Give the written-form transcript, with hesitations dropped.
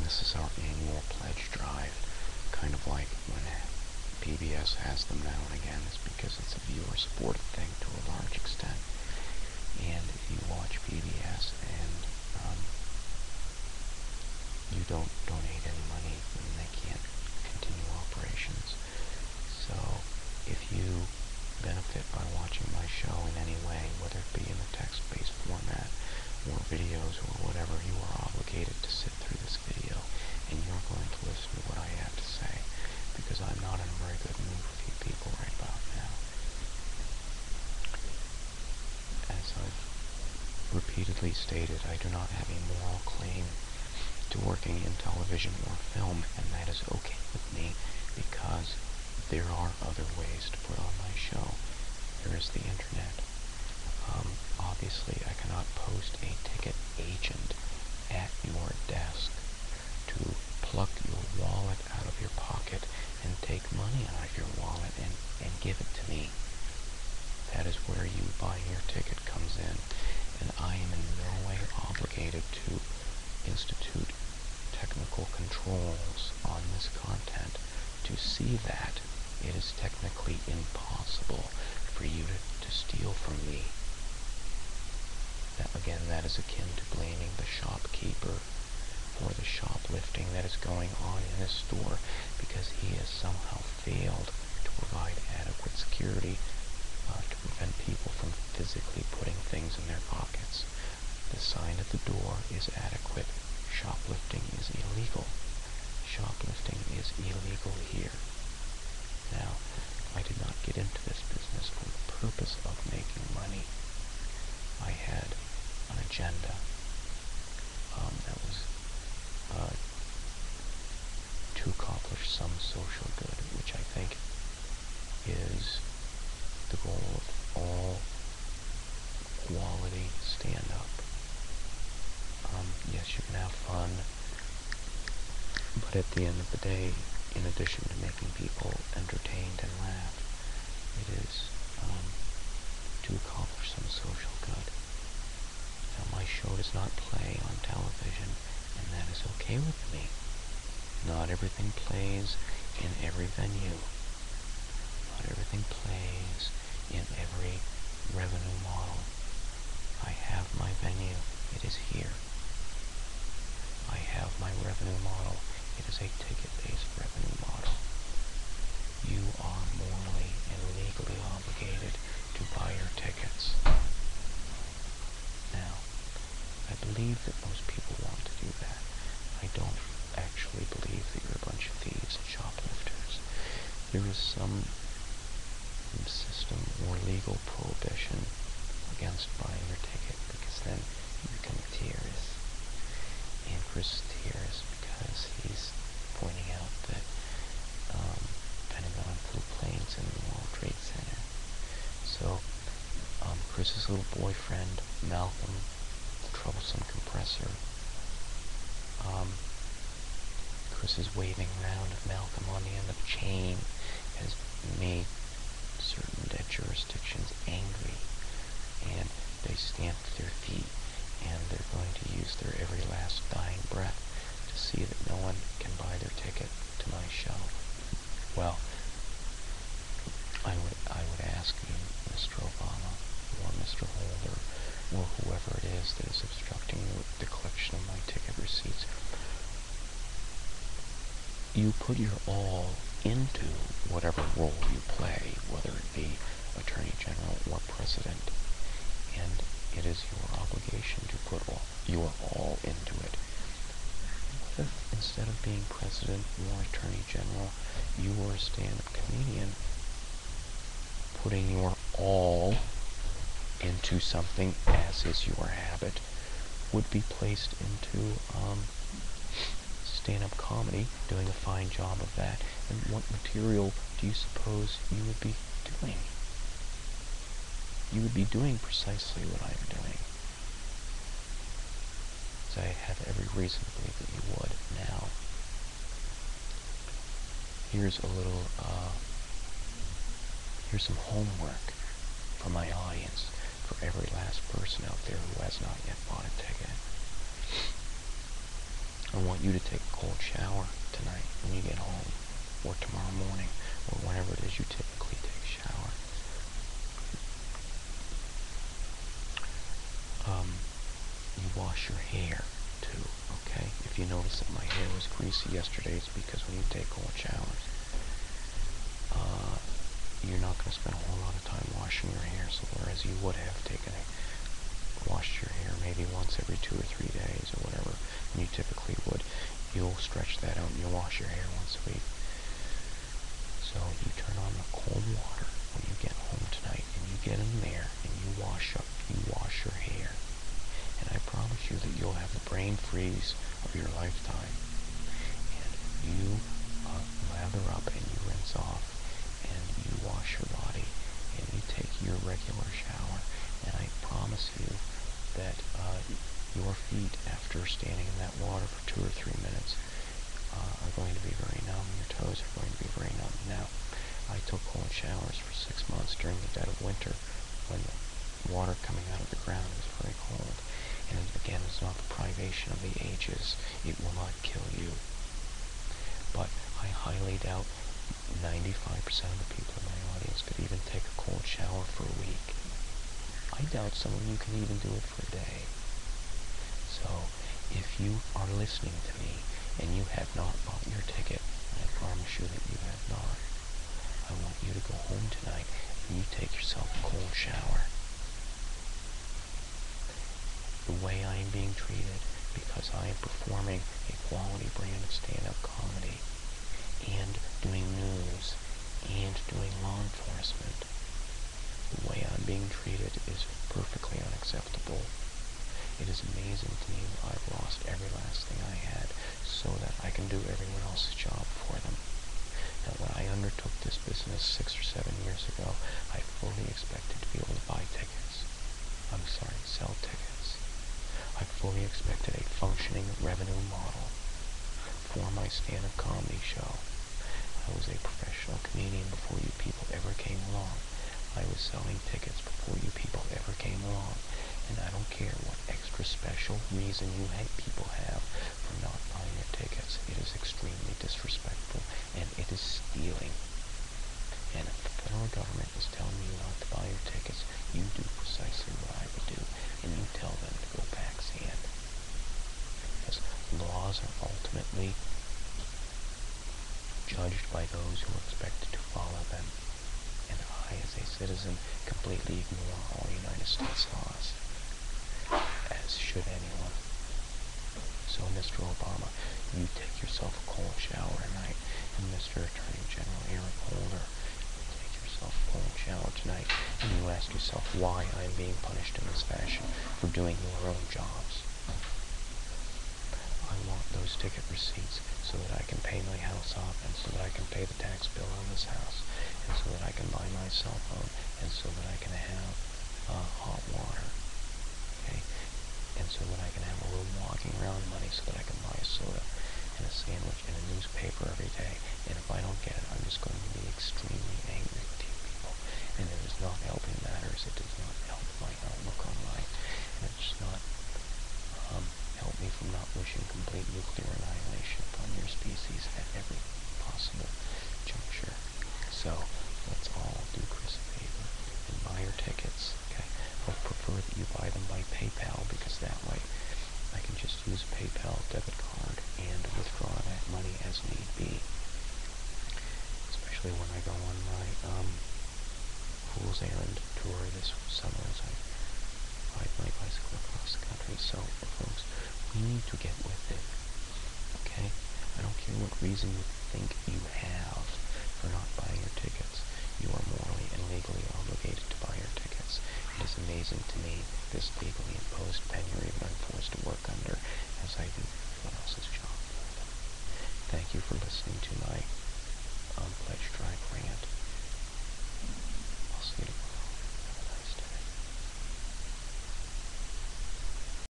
this is our annual pledge drive, kind of like when PBS has them now and again. It's because it's a viewer-supported thing to a large extent. And if you watch PBS and you don't donate any money, then they can't continue operations. So if you benefit by watching my show in any way, whether it be in a text-based format or videos or whatever, you are obligated to sit through this video and you're going to listen to what I have to say, because I'm not in a very good mood with you people right about now. As I've repeatedly stated, I do not have a moral claim to working in television or film, and that is okay with me because there are other ways to put on my show. There is the internet. Obviously, I cannot post a ticket agent at your desk to pluck your wallet out of your pocket and take money out of your wallet and give it to me. That is where you buying your ticket comes in, and I am in no way obligated to institute technical controls on this content to see that it is technically impossible for you to steal from me. Again, that is akin to blaming the shopkeeper for the shoplifting that is going on in his store because he has somehow failed to provide adequate security to prevent people from physically putting things in their pockets. The sign at the door is adequate. Shoplifting is illegal. Shoplifting is illegal here. Now, I did not get into this business for the purpose of making money. I had an agenda that was to accomplish some social good, which I think is the goal of all quality stand-up. Yes, you can have fun, but at the end of the day, in addition to making people entertained and laugh, it is to accomplish some social good. Now, my show does not play on television, and that is okay with me. Not everything plays in every venue. Not everything plays in every revenue model. I have my venue. It is here. I have my revenue model. It is a ticket-based revenue model. You are morally and legally obligated to buy your tickets. Now, I believe that most people want to do that. I don't actually believe that you're a bunch of thieves and shoplifters. There is some system or legal prohibition against buying your ticket, because then you become a terrorist. And Chris is a terrorist because he's pointing out that Pentagon flew planes in the World Trade Center. So, Chris's little boyfriend, Malcolm, the troublesome compressor, Chris is waving around of Malcolm on the end of a chain, has made certain dead jurisdictions angry, and they stamp their feet, and they're going to use their every last dying breath to see that no one can buy their ticket to my show. Well, I would ask you, Mr. Obama, or Mr. Holder, or whoever it is that is obstructing the collection of my ticket receipts, you put your all into whatever role you play, whether it be Attorney General or President, and it is your obligation to put your all into it. What if instead of being President or Attorney General, you were a stand-up comedian, putting your all into something, as is your habit, would be placed into stand-up comedy, doing a fine job of that? And what material do you suppose you would be doing? You would be doing precisely what I'm doing. So I have every reason to believe that you would. Now, here's some homework for my audience, for every last person out there who has not yet bought a ticket. I want you to take a cold shower tonight when you get home, or tomorrow morning, or whenever it is you typically take a shower. You wash your hair too, okay? If you notice that my hair was greasy yesterday, it's because when you take cold showers, you're not going to spend a whole lot of time washing your hair. So whereas you would have washed your hair maybe once every 2 or 3 days or whatever, and you typically would, you'll stretch that out and you'll wash your hair once a week. So you turn on the cold water when you get home tonight, and you get in there and you wash your hair. And I promise you that you'll have the brain freeze of your lifetime. And you lather up and you rinse off and you wash your body and you take your regular shower. And I promise you that your feet, after standing in that water for 2 or 3 minutes, are going to be very numb. Your toes are going to be very numb. Now, I took cold showers for 6 months during the dead of winter when the water coming out of the ground was very cold. And again, it's not the privation of the ages. It will not kill you. But I highly doubt 95% of the people in my audience could even take a cold shower for a week. I doubt some of you can even do it for a day. So, if you are listening to me and you have not bought your ticket, and I promise you that you have not, I want you to go home tonight and you take yourself a cold shower. The way I am being treated, because I am performing a quality brand of stand-up comedy and doing news and doing law enforcement, the way I'm being treated is perfectly unacceptable. It is amazing to me that I've lost every last thing I had so that I can do everyone else's job for them. Now, when I undertook this business 6 or 7 years ago, I fully expected to be able to sell tickets. I fully expected a functioning revenue model for my stand-up comedy show. I was a professional comedian before you people ever came along. I was selling tickets before you people ever came along. And I don't care what extra special reason you people have for not buying your tickets. It is extremely disrespectful, and it is stealing. And if the federal government is telling you not to buy your tickets, you do precisely what I would do, and you tell them to go back sand. Because laws are ultimately judged by those who are expected to follow them. And I, as a citizen, completely ignore all United States laws, as should anyone. So, Mr. Obama, you take yourself a cold shower tonight, and Mr. Attorney General Eric Holder, you take yourself a cold shower tonight, and you ask yourself why I am being punished in this fashion for doing your own jobs. I want those ticket receipts so that I can pay my house off, and so that I can pay the tax bill on this house, and so that I can buy my cell phone, and so that I can have hot water, okay, and so that I can have a little walking around money so that I can buy a soda and a sandwich and a newspaper every day. And if I don't get it, I'm just going to be extremely angry with you people, and it is not helping matters. It does not help my outlook on life, and it does not help me from not wishing complete nuclear annihilation upon your species at every possible juncture. So, let's all do Chris a favor and buy your tickets, okay? I would prefer that you buy them by PayPal, because that way I can just use a PayPal debit card and withdraw that money as need be. Especially when I go on my Fool's Errand tour this summer as I ride my bicycle across the country. So, folks, we need to get with it, okay? I don't care what reason you think you have for not buying your tickets. You are morally and legally obligated to buy your tickets. It is amazing to me this legally imposed penury that I'm forced to work under as I do everyone else's job for them. Thank you for listening to my Pledge Drive rant.